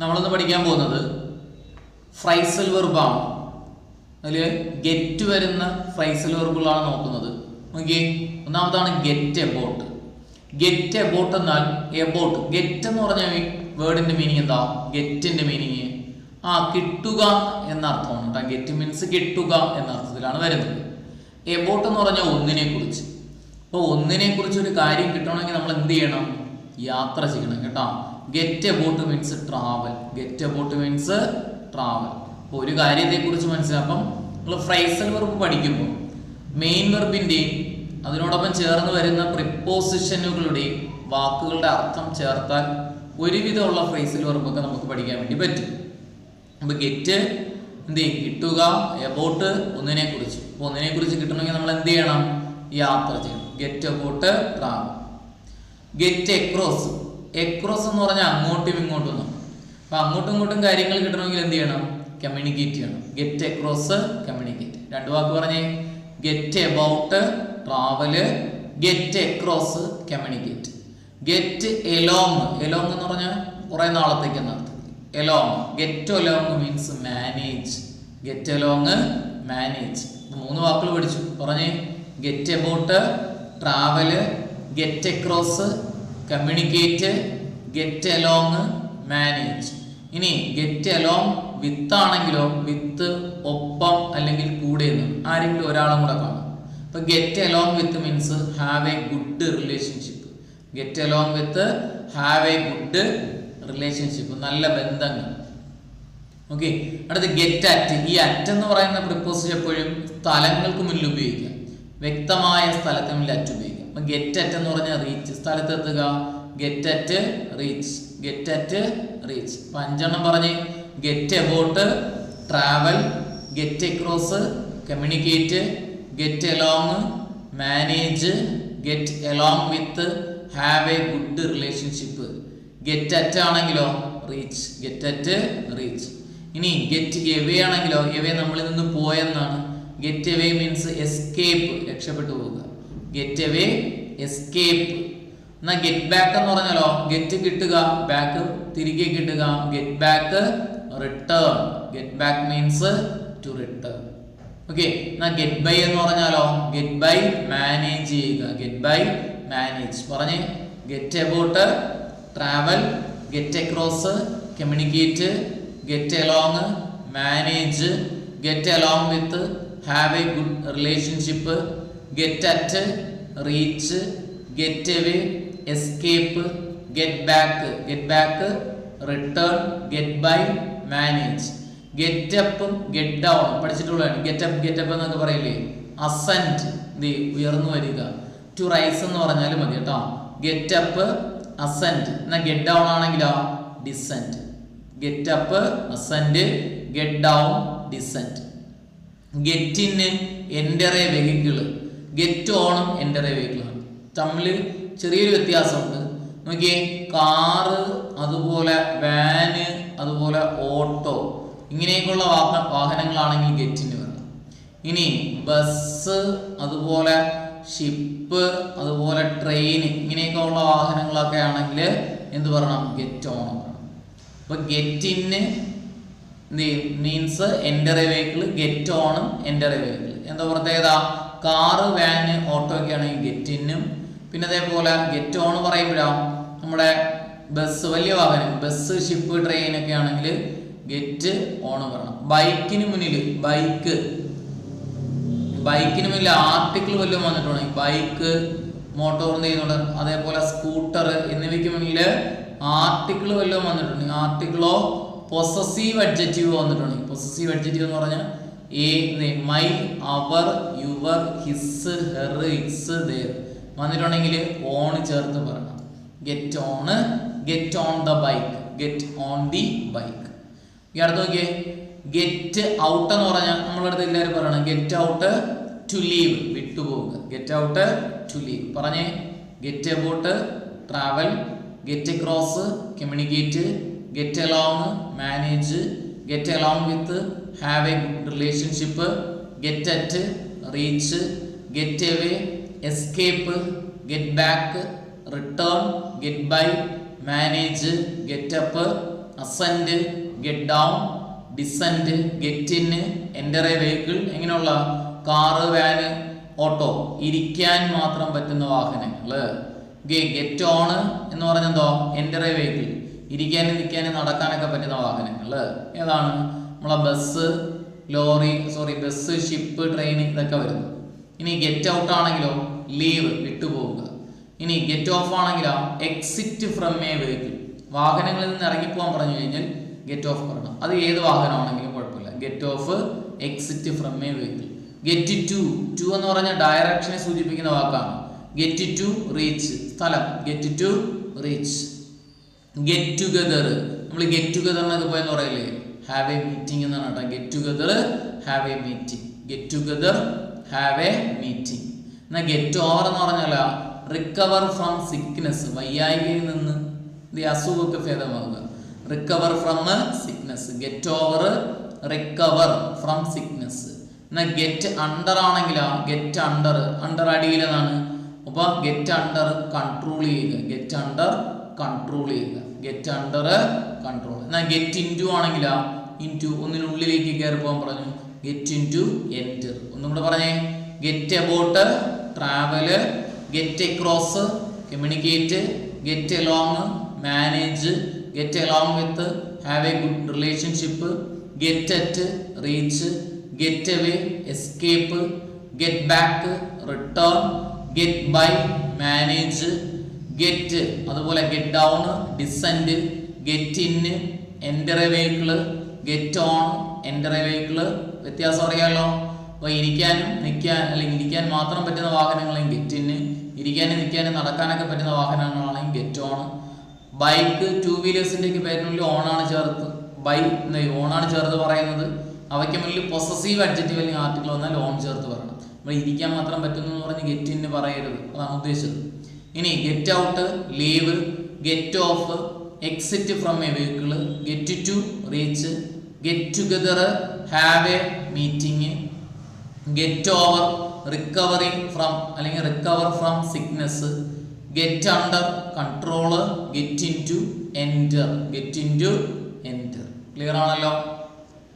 നമ്മളൊന്ന് പഠിക്കാൻ പോകുന്നത് ഫ്രൈസൽ വെർബാണ്. അതിൽ ഗെറ്റ് വരുന്ന ഫ്രൈസൽ വെർബുകളാണ് നോക്കുന്നത്. നോക്കിയേ, ഒന്നാമതാണ് ഗെറ്റ് എബോട്ട്. ഗെറ്റ് എബോട്ട് എന്നാൽ എബോട്ട്, ഗെറ്റ് എന്ന് പറഞ്ഞ വേർഡിന്റെ മീനിങ് എന്താ? ഗെറ്റിന്റെ മീനിങ് കിട്ടുക എന്ന അർത്ഥമാണ് കേട്ടോ. ഗെറ്റ് മീൻസ് കിട്ടുക എന്ന അർത്ഥത്തിലാണ് വരുന്നത്. എബോട്ട് എന്ന് പറഞ്ഞാൽ ഒന്നിനെ കുറിച്ച്. അപ്പോൾ ഒന്നിനെ കുറിച്ച് ഒരു കാര്യം കിട്ടണമെങ്കിൽ നമ്മൾ എന്ത് ചെയ്യണം? യാത്ര ചെയ്യണം കേട്ടോ. Get Abbott means travel. Get Abbott means travel. അപ്പോൾ ഒരു കാര്യത്തെക്കുറിച്ച് മനസ്സിലാക്കാം. നമ്മൾ ഫ്രൈസൽ വെർബ് പഠിക്കുമ്പോൾ മെയിൻ വെർബിൻ്റെയും അതിനോടൊപ്പം ചേർന്ന് വരുന്ന പ്രിപ്പോസിഷനുകളുടെയും വാക്കുകളുടെ അർത്ഥം ചേർത്താൽ ഒരുവിധമുള്ള ഫ്രൈസൽ വെർബൊക്കെ നമുക്ക് പഠിക്കാൻ വേണ്ടി പറ്റും. അപ്പോൾ ഗെറ്റ് എന്ത് ചെയ്യും? കിട്ടുക. എബോട്ട് ഒന്നിനെ കുറിച്ച്. അപ്പോൾ ഒന്നിനെ കുറിച്ച് കിട്ടണമെങ്കിൽ നമ്മൾ എന്ത് ചെയ്യണം? യാത്ര ചെയ്യണം. Get about travel. Get across. Across എന്ന് പറഞ്ഞാൽ അങ്ങോട്ടും ഇങ്ങോട്ടും എന്നാണ്. അപ്പോൾ അങ്ങോട്ടും ഇങ്ങോട്ടും കാര്യങ്ങൾ കിട്ടണമെങ്കിൽ എന്ത് ചെയ്യണം? കമ്മ്യൂണിക്കേറ്റ് ചെയ്യണം. Get across, communicate. രണ്ട് വാക്ക് പറഞ്ഞേ. Get about travel, get across communicate. Get along. Along എന്ന് പറഞ്ഞാൽ കുറെ നാളത്തേക്ക് എന്നർത്ഥം. Along. Get along means manage. Get along, manage. മൂന്ന് വാക്കുകൾ പഠിച്ചു. പറഞ്ഞേ. Get about travel, get across communicate, get along manage. ഇനി ഗെറ്റ് എലോങ് വിത്ത് ആണെങ്കിലോ വിത്ത് ഒപ്പം അല്ലെങ്കിൽ കൂടെ എന്ന് ആരെങ്കിലും ഒരാളും കൂടെ കാണും. അപ്പൊ get along with means have a good relationship. Get along with have a good relationship, നല്ല ബന്ധങ്ങൾ. ഓക്കെ. അടുത്ത് ഗെറ്റ് അറ്റ്. ഈ അറ്റ് എന്ന് പറയുന്ന പ്രിപ്പോസിഷൻ എപ്പോഴും സ്ഥലങ്ങൾക്ക് മുന്നിൽ ഉപയോഗിക്കാം. വ്യക്തമായ സ്ഥലത്തിന് മുന്നിൽ അറ്റ് ഉപയോഗിക്കാം. അപ്പൊ ഗെറ്റ് അറ്റ് എന്ന് പറഞ്ഞാൽ റീച്ച്, സ്ഥലത്തെത്തുക. Get at, reach. Get at, reach. അപ്പൊ 5 പറഞ്ഞ്. Get about travel, get across communicate, get along manage, get along with have a good relationship. Get at ആണെങ്കിലോ റീച്ച്. Get at, reach. ഇനി get away ആണെങ്കിലോ away നമ്മളിൽ നിന്ന് പോയെന്നാണ്. Get away means escape, രക്ഷപ്പെട്ടു പോവുക. Get away, escape. എന്നാൽ get back എന്ന് പറഞ്ഞാലോ ഗെറ്റ് കിട്ടുക, ബാക്ക് തിരികെ കിട്ടുക. Get back, return. Get back means to return. Okay. എന്നാൽ ഗെറ്റ് ബൈ എന്ന് പറഞ്ഞാലോ ഗെറ്റ് ബൈ, മാനേജ് ചെയ്യുക. Get by, manage. പറഞ്ഞേ. Get about travel, get across communicate, get along manage, get along with have a good relationship, get at, reach, get away, escape, get back. Get back, return, get by, manage. Get up, get down പഠിച്ചിട്ടുള്ളതാണ്. Get up, get up എന്നൊക്കെ പറയില്ലേ. Ascend, ഉയർന്നു വരിക. To rice എന്ന് പറഞ്ഞാലും മതി കേട്ടോ. Get up, ascend. എന്നാൽ ഗെറ്റ് ഡൗൺ ആണെങ്കിലോ descend. Get up, ascend, get down, descend. Get in, enter a vehicle. Get ഓണും എൻ്റർ എ വെഹിക്കിളാണ്. തമ്മിൽ ചെറിയൊരു വ്യത്യാസമുണ്ട്. നോക്കിയേ. കാറ്, അതുപോലെ വാന്, അതുപോലെ ഓട്ടോ, ഇങ്ങനെയൊക്കെയുള്ള വാഹനങ്ങളാണെങ്കിൽ ഗെറ്റിന് വരണം. ഇനി ബസ്, അതുപോലെ ഷിപ്പ്, അതുപോലെ ട്രെയിൻ, ഇങ്ങനെയൊക്കെ ഉള്ള വാഹനങ്ങളൊക്കെ ആണെങ്കിൽ എന്ത് പറയണം? ഗെറ്റ് ഓൺ പറയണം. അപ്പൊ get in means enter a vehicle, get ഓണും എൻ്റർ എ വെഹിക്കിൾ. എന്താ പ്രത്യേകത? കാറ്, വാന്, ഓട്ടോ ഒക്കെ ആണെങ്കിൽ ഗെറ്റ് ഇന്നും, പിന്നെ അതേപോലെ ഗെറ്റ് ഓൺ പറയുമ്പോഴാണ് നമ്മുടെ ബസ്, വലിയ വാഹനം, ബസ്, ഷിപ്പ്, ട്രെയിൻ ഒക്കെ ആണെങ്കിൽ ഗെറ്റ് ഓൺ പറയണം. ബൈക്കിന് മുന്നിൽ ബൈക്കിന് മുന്നിൽ ആർട്ടിക്കിൾ വല്ലതും വന്നിട്ടുണ്ടെങ്കിൽ ബൈക്ക്, മോട്ടോർ ചെയ്യുന്നുണ്ട്, അതേപോലെ സ്കൂട്ടർ എന്നിവയ്ക്ക് മുന്നിൽ ആർട്ടിക്കിൾ വല്ലതും വന്നിട്ടുണ്ടെങ്കിൽ ആർട്ടിക്കിളോ പൊസസീവ് അഡ്ജക്റ്റീവ് വന്നിട്ടുണ്ടെങ്കിൽ, പൊസസീവ് അഡ്ജക്റ്റീവ് എന്ന് പറഞ്ഞാൽ my, our, your, his, her, its, their വന്നിട്ടുണ്ടെങ്കിൽ ഓൺ ചേർത്ത് പറയണം. Get on, get on the bike, get on the bike. ഈ അടുത്ത് നോക്കിയേ. ഗെറ്റ് ഔട്ട് എന്ന് പറഞ്ഞാൽ നമ്മളടുത്ത് എല്ലാവരും പറയണം ഗെറ്റ് ഔട്ട്, ടു ലീവ്, വിട്ടുപോകുക. Get out, to leave. പറഞ്ഞേ. Get about travel, get across communicate, get along manage, get along with have a good relationship, get at, reach, get away, escape, get back, return, get by, manage, get up, ascend, get down, descend, get in, enter a vehicle. എങ്ങനെയുള്ള car, van, auto, ഇരിക്കാൻ മാത്രം പറ്റുന്ന വാഹനങ്ങൾ. Get on എന്ന് പറഞ്ഞെന്തോ enter a vehicle, ഇരിക്കാനും നിൽക്കാനും നടക്കാനൊക്കെ പറ്റുന്ന വാഹനങ്ങൾ. ഏതാണ്? നമ്മളെ ബസ്, ബസ്, ഷിപ്പ്, ട്രെയിൻ ഇതൊക്കെ വരുന്നു. ഇനി ഗെറ്റ് ഔട്ട് ആണെങ്കിലോ ലീവ്, വിട്ടുപോവുക. ഇനി ഗെറ്റ് ഓഫ് ആണെങ്കിലോ എക്സിറ്റ് ഫ്രം എ വെഹിക്കിൾ, വാഹനങ്ങളിൽ നിന്ന് ഇറങ്ങിപ്പോകാൻ പറഞ്ഞു കഴിഞ്ഞാൽ ഗെറ്റ് ഓഫ് പറയണം. അത് ഏത് വാഹനമാണെങ്കിലും കുഴപ്പമില്ല. Get off, exit from a vehicle. Get to എന്ന് പറഞ്ഞ ഡയറക്ഷനെ സൂചിപ്പിക്കുന്ന വാക്കാണ്. ഗെറ്റ് ടു, റീച്ച്, സ്ഥലം. Get to, reach. Get together, നമ്മൾ ഗെറ്റ് ടുഗദറിനൊക്കെ പോയെന്ന് പറയില്ലേ, ഹാവ് എ മീറ്റിംഗ് എന്നാണ് കേട്ടോ. Get together, have a meeting. Get together, have a meeting. എന്നാൽ ഗെറ്റ് ഓവർ എന്ന് പറഞ്ഞാൽ റിക്കവർ ഫ്രം സിക്നെസ്, വയ്യായികയിൽ നിന്ന് അസുഖമൊക്കെ ഭേദമാകുക. Recover from sickness. Get over, recover from sickness. എന്നാൽ ഗെറ്റ് അണ്ടർ ആണെങ്കിലോ ഗെറ്റ് അണ്ടർ, അണ്ടർ അടിയിലെന്നാണ്. അപ്പൊ ഗെറ്റ് അണ്ടർ, കൺട്രോൾ ചെയ്യുക. ഗെറ്റ് അണ്ടർ, കൺട്രോൾ ചെയ്യുക. Get under, control. എന്നാൽ ഗെറ്റ് ഇൻറ്റു ആണെങ്കിലോ ഇൻറ്റു, ഒന്നിനുള്ളിലേക്ക് കയറി പോകാൻ പറഞ്ഞു. Get into, enter. ഒന്നും കൂടെ പറഞ്ഞേ. Get about, travel. Get across, communicate. Get along, manage. Get along with, have a good relationship. Get at, reach. Get away, escape. Get back, return. Get by, manage. Get, അതുപോലെ get down, descend. Get in, enter a vehicle. Get on, enter a vehicle. വ്യത്യാസം അറിയാമല്ലോ. അപ്പോൾ ഇരിക്കാനും നിൽക്കാൻ, അല്ലെങ്കിൽ ഇരിക്കാൻ മാത്രം പറ്റുന്ന വാഹനങ്ങളെങ്കിൽ ഗെറ്റ് ഇൻ, ഇരിക്കാനും നിൽക്കാനും നടക്കാനൊക്കെ പറ്റുന്ന വാഹനങ്ങളാണെങ്കിൽ ഗെറ്റ് ഓൺ. ബൈക്ക്, ടൂ വീലേഴ്സിൻ്റെയൊക്കെ പേരിനുള്ളിൽ ഓണാണ് ചേർത്ത്, ഓണാണ് ചേർത്ത് പറയുന്നത്. അവയ്ക്ക് മുന്നിൽ പൊസസീവ് അഡ്ജക്റ്റീവ് അല്ലെങ്കിൽ ആർട്ടിക്കിൾ വന്നാൽ ഓൺ ചേർത്ത് പറയണം. നമ്മൾ ഇരിക്കാൻ മാത്രം പറ്റുന്നു എന്ന് പറഞ്ഞ് ഗെറ്റ് ഇൻ പറയരുത്, അതാണ് ഉദ്ദേശിച്ചത്. ഇനി get out, leave. Get off, exit from a vehicle. Get to, reach. Get together, have a meeting. Get over, recovering from അല്ലെങ്കിൽ recover from sickness. Get under, control. Get in to, enter. Get in to, enter. Clear ആണല്ലോ.